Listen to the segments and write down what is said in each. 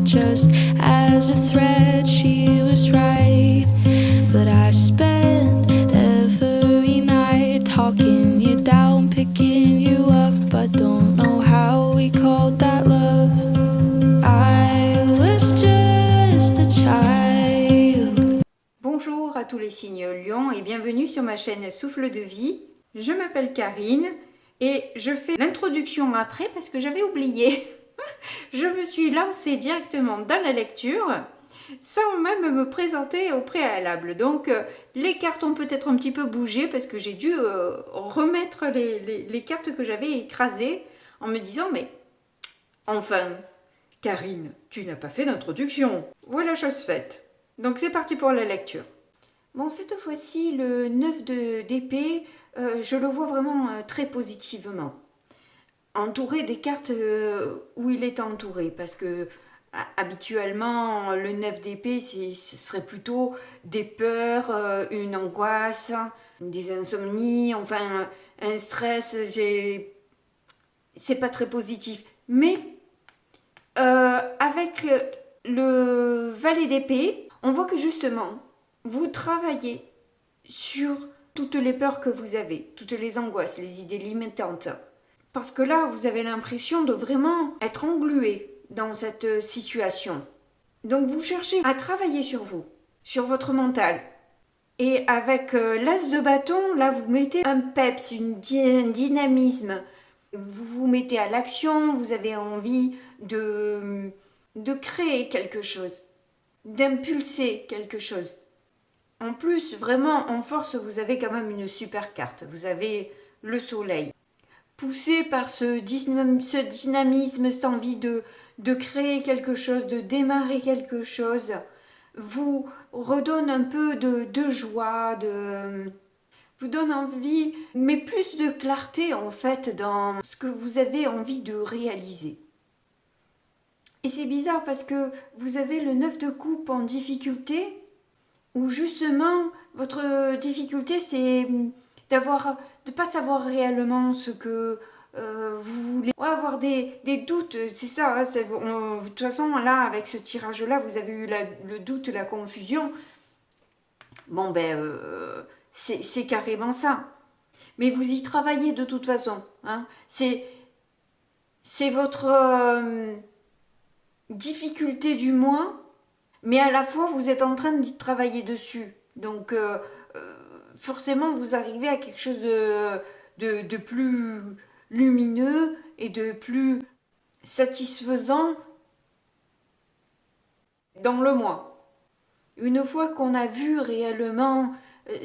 just as a thread. She was right, but I spent every night talking you down, picking you up. I don't know how we called that love. I was just a child. Bonjour à tous les signes Lion et bienvenue sur ma chaîne Souffle de Vie. Je m'appelle Karine et je fais l'introduction après parce que j'avais oublié. Je me suis lancée directement dans la lecture sans même me présenter au préalable. Donc les cartes ont peut-être un petit peu bougé parce que j'ai dû remettre les cartes que j'avais écrasées en me disant mais enfin Karine, tu n'as pas fait d'introduction. Voilà chose faite. Donc c'est parti pour la lecture. Bon, cette fois-ci, le 9 d'épée, je le vois vraiment très positivement. Entouré des cartes où il est entouré, parce que habituellement, le 9 d'épée, ce serait plutôt des peurs, une angoisse, des insomnies, enfin, un stress, c'est pas très positif. Mais avec le valet d'épée, on voit que justement, vous travaillez sur toutes les peurs que vous avez, toutes les angoisses, les idées limitantes. Parce que là, vous avez l'impression de vraiment être englué dans cette situation. Donc vous cherchez à travailler sur vous, sur votre mental. Et avec l'as de bâton, là, vous mettez un peps, un dynamisme. Vous vous mettez à l'action, vous avez envie de créer quelque chose, d'impulser quelque chose. En plus, vraiment, en force, vous avez quand même une super carte. Vous avez le soleil. Poussé par ce dynamisme, cette envie de créer quelque chose, de démarrer quelque chose, vous redonne un peu de joie, vous donne envie, mais plus de clarté en fait dans ce que vous avez envie de réaliser. Et c'est bizarre parce que vous avez le 9 de coupe en difficulté, où justement votre difficulté c'est de pas savoir réellement ce que vous voulez, avoir des doutes, c'est ça, hein, de toute façon là avec ce tirage là vous avez eu le doute, la confusion, bon c'est carrément ça, mais vous y travaillez de toute façon, hein. C'est votre difficulté du moins, mais à la fois vous êtes en train d'y travailler dessus, donc forcément vous arrivez à quelque chose de plus lumineux et de plus satisfaisant dans le moi. Une fois qu'on a vu réellement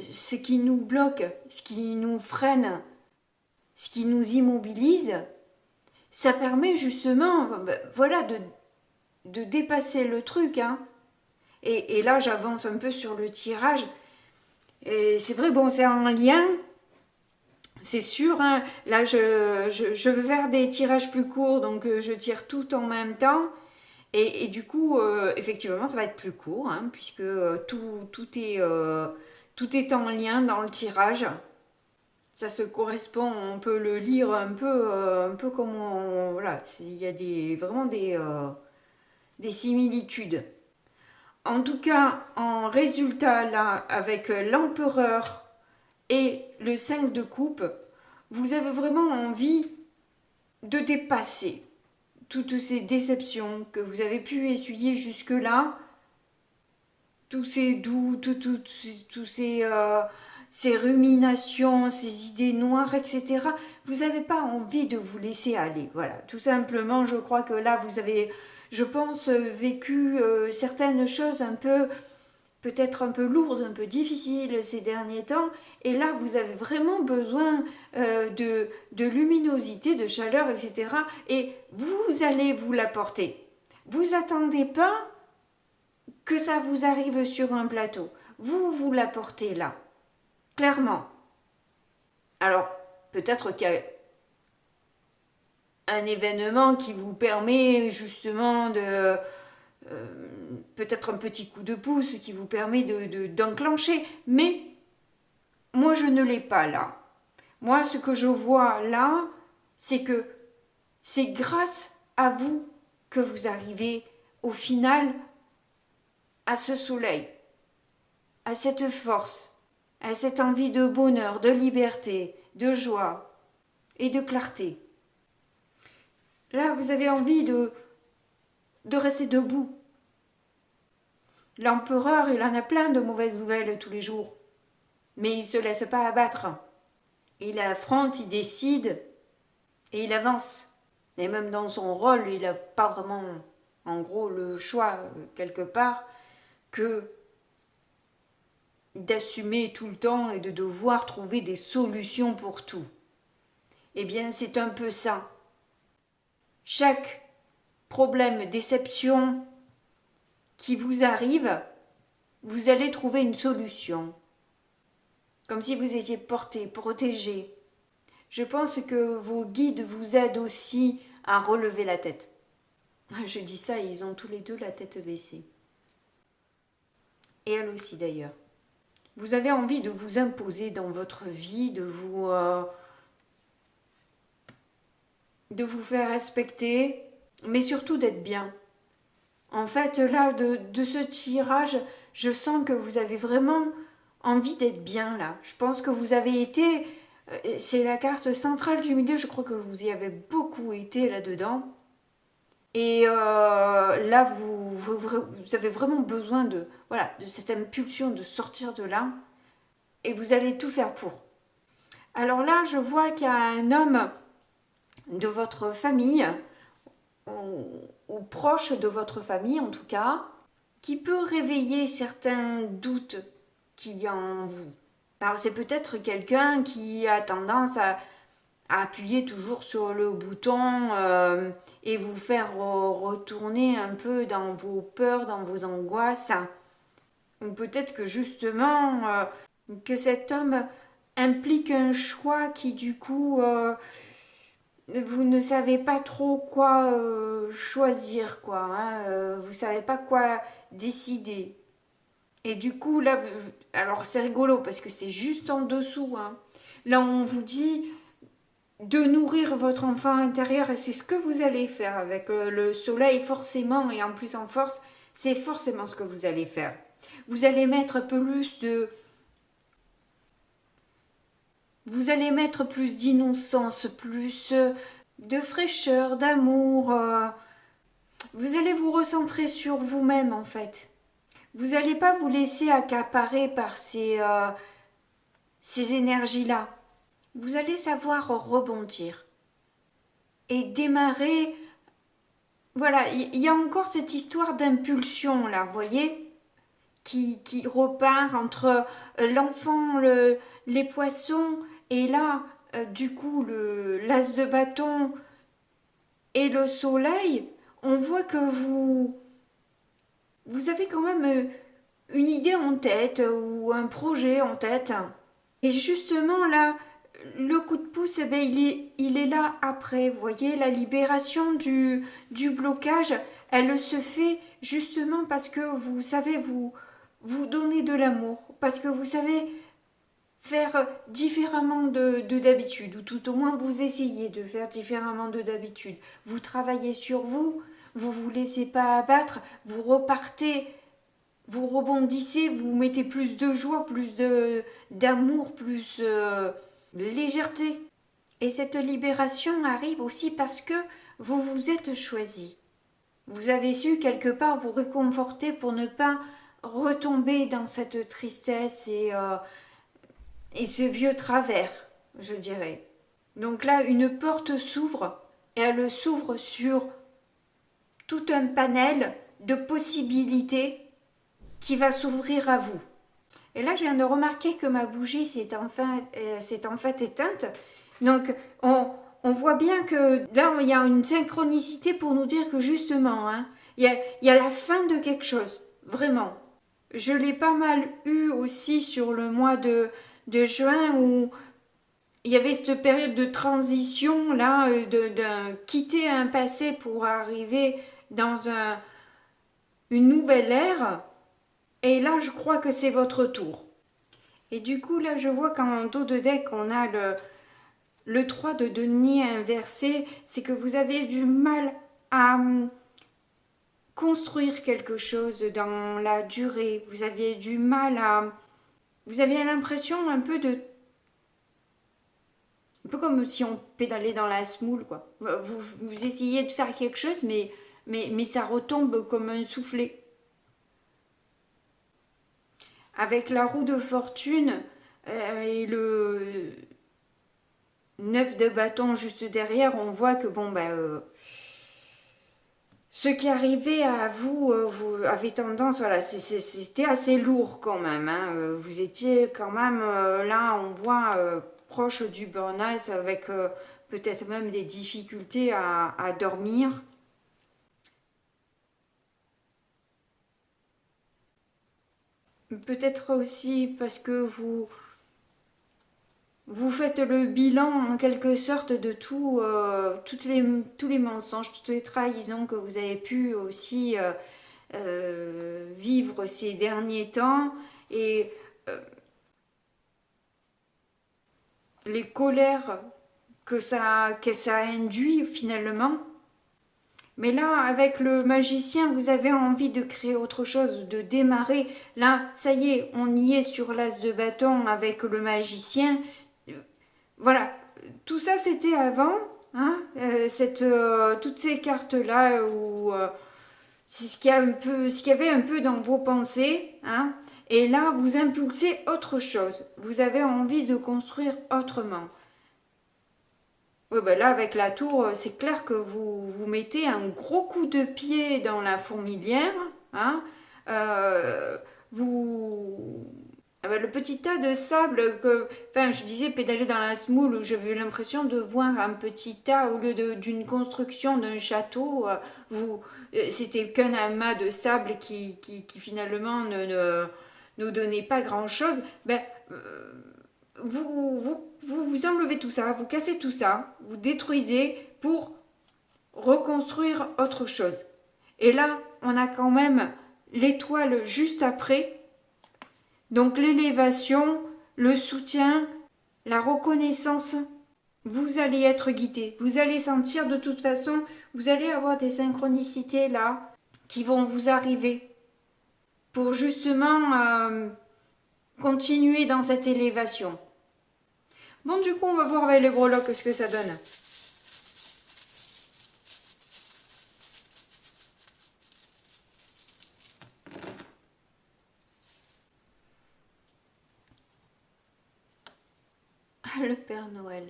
ce qui nous bloque, ce qui nous freine, ce qui nous immobilise, ça permet justement voilà, de dépasser le truc, hein. Et là j'avance un peu sur le tirage. Et c'est vrai, bon, c'est en lien, c'est sûr, hein. Là je veux faire des tirages plus courts, donc je tire tout en même temps, et du coup effectivement ça va être plus court, hein, puisque tout est en lien dans le tirage. Ça se correspond, on peut le lire un peu comme voilà, il y a vraiment des similitudes. En tout cas, en résultat, là, avec l'empereur et le 5 de coupe, vous avez vraiment envie de dépasser toutes ces déceptions que vous avez pu essuyer jusque-là, tous ces doutes, tous ces ruminations, ces idées noires, etc. Vous n'avez pas envie de vous laisser aller. Voilà, tout simplement, je crois que là, vous avez, je pense, vécu certaines choses peut-être un peu lourdes, un peu difficiles ces derniers temps. Et là, vous avez vraiment besoin de luminosité, de chaleur, etc. Et vous allez vous l'apporter. Vous attendez pas que ça vous arrive sur un plateau. Vous l'apportez là. Clairement. Alors, peut-être qu'il y a un événement qui vous permet justement de... peut-être un petit coup de pouce qui vous permet d'enclencher. Mais moi, je ne l'ai pas là. Moi, ce que je vois là, c'est que c'est grâce à vous que vous arrivez au final à ce soleil, à cette force, à cette envie de bonheur, de liberté, de joie et de clarté. Là, vous avez envie de rester debout. L'empereur, il en a plein de mauvaises nouvelles tous les jours. Mais il ne se laisse pas abattre. Il affronte, il décide et il avance. Et même dans son rôle, il n'a pas vraiment, en gros, le choix, quelque part, que d'assumer tout le temps et de devoir trouver des solutions pour tout. Eh bien, c'est un peu ça. Chaque problème, déception qui vous arrive, vous allez trouver une solution. Comme si vous étiez porté, protégé. Je pense que vos guides vous aident aussi à relever la tête. Je dis ça, ils ont tous les deux la tête baissée. Et elle aussi d'ailleurs. Vous avez envie de vous imposer dans votre vie, de vous faire respecter, mais surtout d'être bien. En fait, là, de ce tirage, je sens que vous avez vraiment envie d'être bien, là. Je pense que vous avez été... C'est la carte centrale du milieu, je crois que vous y avez beaucoup été là-dedans. Et là, vous avez vraiment besoin de cette impulsion de sortir de là. Et vous allez tout faire pour. Alors là, je vois qu'il y a un homme de votre famille, ou proche de votre famille en tout cas, qui peut réveiller certains doutes qu'il y a en vous. Alors c'est peut-être quelqu'un qui a tendance à appuyer toujours sur le bouton et vous faire retourner un peu dans vos peurs, dans vos angoisses. Ou peut-être que justement, que cet homme implique un choix qui du coup, vous ne savez pas trop quoi choisir, quoi. Vous savez pas quoi décider. Et du coup, là, alors c'est rigolo parce que c'est juste en dessous. Là, on vous dit de nourrir votre enfant intérieur et c'est ce que vous allez faire avec le soleil, forcément, et en plus en force, c'est forcément ce que vous allez faire. Vous allez mettre plus de... Vous allez mettre plus d'innocence, plus de fraîcheur, d'amour. Vous allez vous recentrer sur vous-même en fait. Vous n'allez pas vous laisser accaparer par ces énergies-là. Vous allez savoir rebondir et démarrer. Voilà, il y a encore cette histoire d'impulsion là, vous voyez, qui repart entre l'enfant, les poissons, et là, du coup, l'as de bâton et le soleil. On voit que vous avez quand même une idée en tête ou un projet en tête. Et justement là, le coup de pouce, eh ben, il est là après. Vous voyez, la libération du blocage, elle se fait justement parce que vous savez vous donner de l'amour, parce que vous savez faire différemment de d'habitude, ou tout au moins vous essayez de faire différemment de d'habitude. Vous travaillez sur vous, vous laissez pas abattre, vous repartez, vous rebondissez, vous mettez plus de joie, plus d'amour, plus de légèreté. Et cette libération arrive aussi parce que vous vous êtes choisi. Vous avez su quelque part vous réconforter pour ne pas retomber dans cette tristesse et ce vieux travers, je dirais. Donc là, une porte s'ouvre et elle s'ouvre sur tout un panel de possibilités qui va s'ouvrir à vous. Et là, je viens de remarquer que ma bougie s'est en fait éteinte. Donc, on voit bien que là, il y a une synchronicité pour nous dire que justement, il y a la fin de quelque chose, vraiment. Je l'ai pas mal eu aussi sur le mois de juin où il y avait cette période de transition, là, de quitter un passé pour arriver dans une nouvelle ère. Et là, je crois que c'est votre tour. Et du coup, là, je vois qu'en dos de deck, on a le 3 de denier inversé. C'est que vous avez du mal à construire quelque chose dans la durée. Vous aviez du mal à... Vous aviez l'impression un peu de... Un peu comme si on pédalait dans la semoule, quoi. Vous essayez de faire quelque chose, mais ça retombe comme un soufflet. Avec la roue de fortune et le 9 de bâton juste derrière, on voit que bon, ce qui arrivait à vous, vous avez tendance, voilà, c'était assez lourd quand même. Hein. Vous étiez quand même, là, on voit, proche du burn-out avec peut-être même des difficultés à dormir. Peut-être aussi parce que vous faites le bilan en quelque sorte de tous les mensonges, toutes les trahisons que vous avez pu aussi vivre ces derniers temps et les colères que ça induit finalement. Mais là, avec le magicien, vous avez envie de créer autre chose, de démarrer. Là, ça y est, on y est sur l'as de bâton avec le magicien. Voilà, tout ça c'était avant, hein, toutes ces cartes-là, où c'est ce qu'il y avait un peu dans vos pensées, hein, et là vous impulsez autre chose, vous avez envie de construire autrement. Oui, ben là avec la tour, c'est clair que vous mettez un gros coup de pied dans la fourmilière, hein, vous ah bah, le petit tas de sable que, enfin, je disais pédaler dans la semoule, où j'avais l'impression de voir un petit tas au lieu d'une construction d'un château. C'était qu'un amas de sable qui finalement ne nous donnait pas grand-chose. Ben, vous enlevez tout ça, vous cassez tout ça, vous détruisez pour reconstruire autre chose. Et là, on a quand même l'étoile juste après. Donc l'élévation, le soutien, la reconnaissance, vous allez être guidé. Vous allez sentir de toute façon, vous allez avoir des synchronicités là qui vont vous arriver pour justement continuer dans cette élévation. Bon, du coup, on va voir avec les breloques ce que ça donne. Le Père Noël.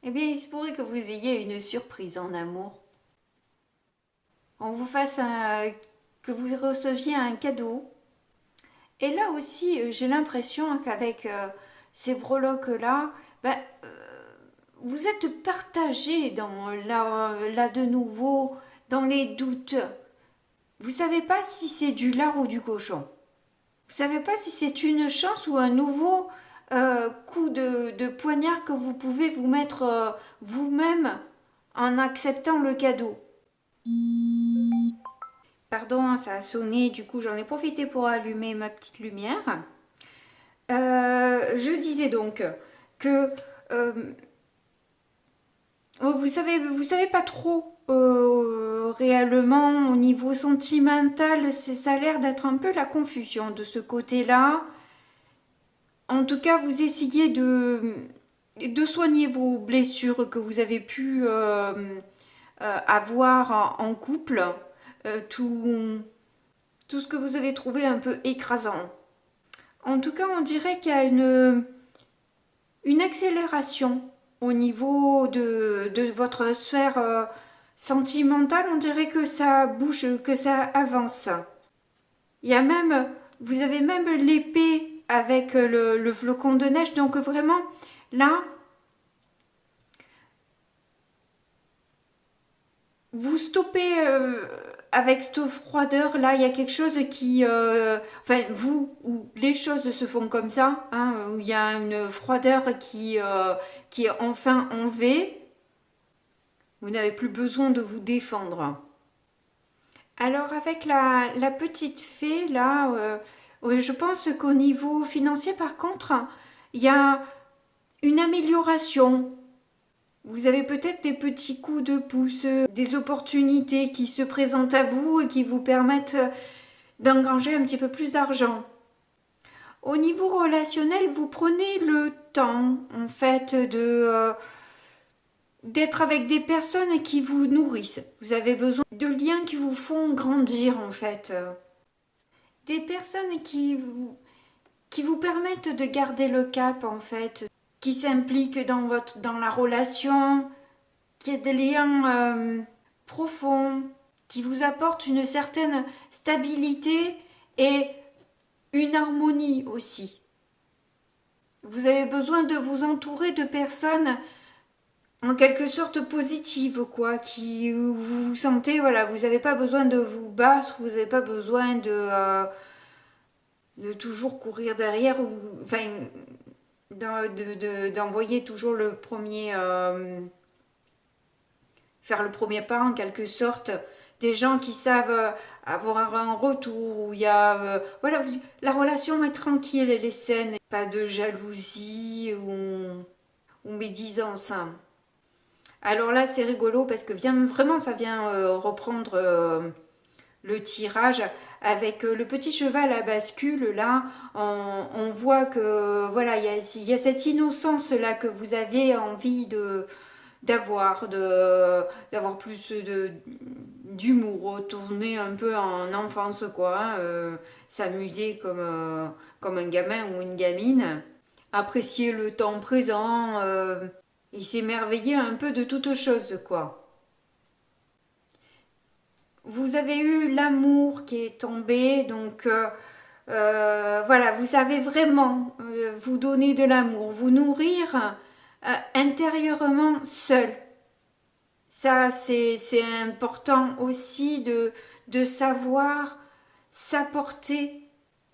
Eh bien, il se pourrait que vous ayez une surprise en amour. On vous fasse que vous receviez un cadeau. Et là aussi, j'ai l'impression qu'avec ces breloques-là, vous êtes partagés là de nouveau, dans les doutes. Vous savez pas si c'est du lard ou du cochon. Vous savez pas si c'est une chance ou un nouveau coup de poignard que vous pouvez vous mettre vous-même en acceptant le cadeau. Pardon, ça a sonné, du coup j'en ai profité pour allumer ma petite lumière. Je disais donc que vous savez pas trop réellement au niveau sentimental, ça a l'air d'être un peu la confusion de ce côté-là. En tout cas, vous essayez de soigner vos blessures que vous avez pu avoir en couple, tout ce que vous avez trouvé un peu écrasant. En tout cas, on dirait qu'il y a une accélération au niveau de votre sphère sentimentale. On dirait que ça bouge, que ça avance. Vous avez même l'épée avec le flocon de neige, donc vraiment, là, vous stoppez avec cette froideur, là, il y a quelque chose qui... enfin, vous, ou les choses se font comme ça, hein, où il y a une froideur qui est enfin enlevée. Vous n'avez plus besoin de vous défendre. Alors, avec la petite fée, là... je pense qu'au niveau financier, par contre, il y a une amélioration. Vous avez peut-être des petits coups de pouce, des opportunités qui se présentent à vous et qui vous permettent d'engranger un petit peu plus d'argent. Au niveau relationnel, vous prenez le temps, en fait, d'être avec des personnes qui vous nourrissent. Vous avez besoin de liens qui vous font grandir, en fait. Des personnes qui vous permettent de garder le cap, en fait, qui s'impliquent dans la relation, qui a des liens profonds, qui vous apportent une certaine stabilité et une harmonie aussi. Vous avez besoin de vous entourer de personnes en quelque sorte positives, quoi, qui vous vous sentez, voilà, vous n'avez pas besoin de vous battre, vous n'avez pas besoin de toujours courir derrière, ou enfin, d'envoyer toujours le premier, faire le premier pas en quelque sorte. Des gens qui savent avoir un retour, où il y a... voilà, la relation est tranquille, elle est saine. Pas de jalousie ou médisance. Alors là, c'est rigolo parce que vraiment, ça vient reprendre le tirage. Avec le petit cheval à bascule, là, on voit que, voilà, il y a cette innocence-là que vous avez envie d'avoir plus d'humour, retourner un peu en enfance, quoi, s'amuser comme un gamin ou une gamine, apprécier le temps présent et s'émerveiller un peu de toutes choses, quoi. Vous avez eu l'amour qui est tombé, donc voilà, vous savez vraiment vous donner de l'amour, vous nourrir intérieurement seul. Ça, c'est important aussi de savoir s'apporter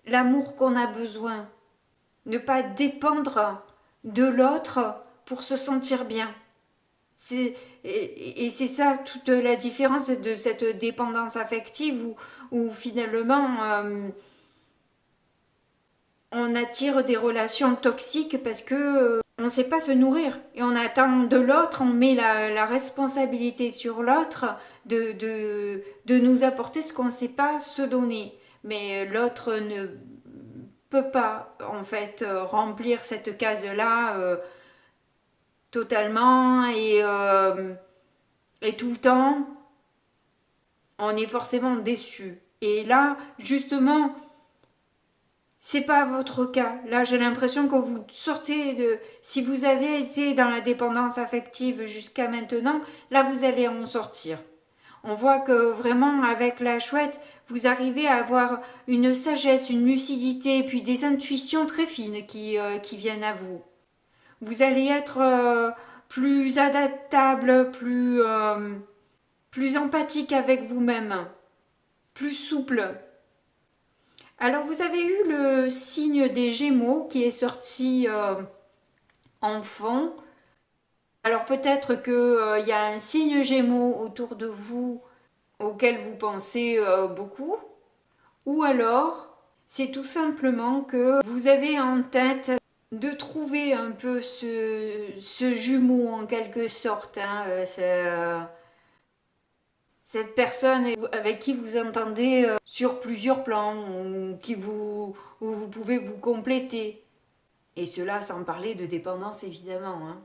l'amour qu'on a besoin. Ne pas dépendre de l'autre pour se sentir bien. Et c'est ça toute la différence de cette dépendance affective où finalement on attire des relations toxiques parce que on ne sait pas se nourrir et on attend de l'autre, on met la responsabilité sur l'autre de nous apporter ce qu'on ne sait pas se donner. Mais l'autre ne peut pas en fait remplir cette case-là totalement et tout le temps, on est forcément déçu. Et là, justement, c'est pas votre cas. Là, j'ai l'impression que vous sortez de... Si vous avez été dans la dépendance affective jusqu'à maintenant, là, vous allez en sortir. On voit que vraiment, avec la chouette, vous arrivez à avoir une sagesse, une lucidité, et puis des intuitions très fines qui viennent à vous. Vous allez être plus adaptable, plus empathique avec vous-même, plus souple. Alors vous avez eu le signe des Gémeaux qui est sorti en fond. Alors peut-être qu'il y a un signe Gémeaux autour de vous auquel vous pensez beaucoup. Ou alors c'est tout simplement que vous avez en tête de trouver un peu ce jumeau en quelque sorte. Cette personne avec qui vous entendez sur plusieurs plans, où vous pouvez vous compléter. Et cela sans parler de dépendance évidemment.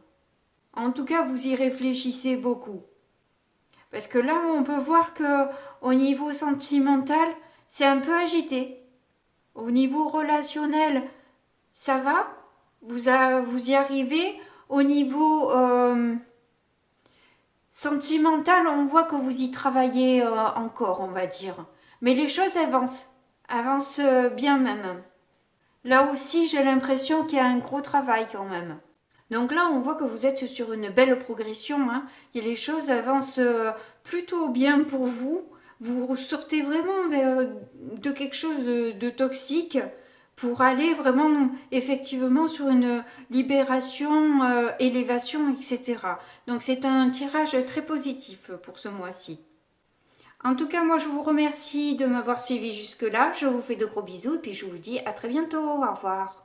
En tout cas, vous y réfléchissez beaucoup. Parce que là, on peut voir que au niveau sentimental, c'est un peu agité. Au niveau relationnel, ça va. Vous y arrivez. Au niveau sentimental, on voit que vous y travaillez encore, on va dire. Mais les choses avancent bien même. Là aussi, j'ai l'impression qu'il y a un gros travail quand même. Donc là, on voit que vous êtes sur une belle progression. Et les choses avancent plutôt bien pour vous. Vous sortez vraiment de quelque chose de toxique pour aller vraiment effectivement sur une libération, élévation, etc. Donc c'est un tirage très positif pour ce mois-ci. En tout cas, moi je vous remercie de m'avoir suivi jusque-là. Je vous fais de gros bisous et puis je vous dis à très bientôt. Au revoir.